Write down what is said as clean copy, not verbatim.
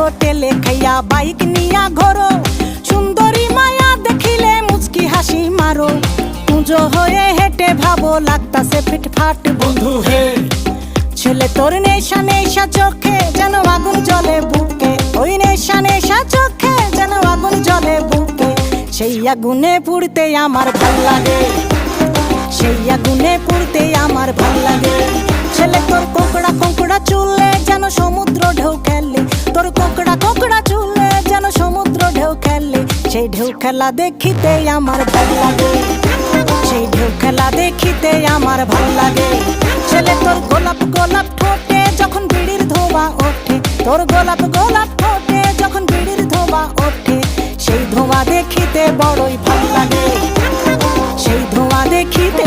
হোটেলে খাইয়া বাইক নিয়া ঘোরো, সুন্দরী মায়া দেখিলে মুচকি হাসি মারো। পুজো হয়ে হেঁটে ভাবো লাগতাছে ফিটফাট বন্ধু হে। ছেলে তোর নেশা নেশা চোখে যেন আগুন জ্বলে বুকে, ওই নেশা নেশা চোখে যেন আগুন জ্বলে বুকে। সেই আগুনে পুড়তে আমার ভাল লাগে, সেই আগুনে পুড়তে আমার ভাল লাগে। ছেলে তোর কোকড়া কোকড়া চুলে যেন সমুদ্র ঢেউ খেলে, তোর কোকড়া কোকড়া চুলে যেন সমুদ্র ঢেউ খেলে। সেই ঢেউ খেলা দেখিতে আমার ভাল লাগে, সেই ঢেউ খেলা দেখিতে আমার ভাল লাগে। ছেলে তোর গোলাপ গোলাপ ঠোঁটে যখন বিড়ির ধোঁয়া ওঠে, তোর গোলাপ গোলাপ ঠোঁটে যখন বিড়ির ধোঁয়া ওঠে। সেই ধোঁয়া দেখিতে বড়ই ভাল লাগে, সেই ধোঁয়া দেখিতে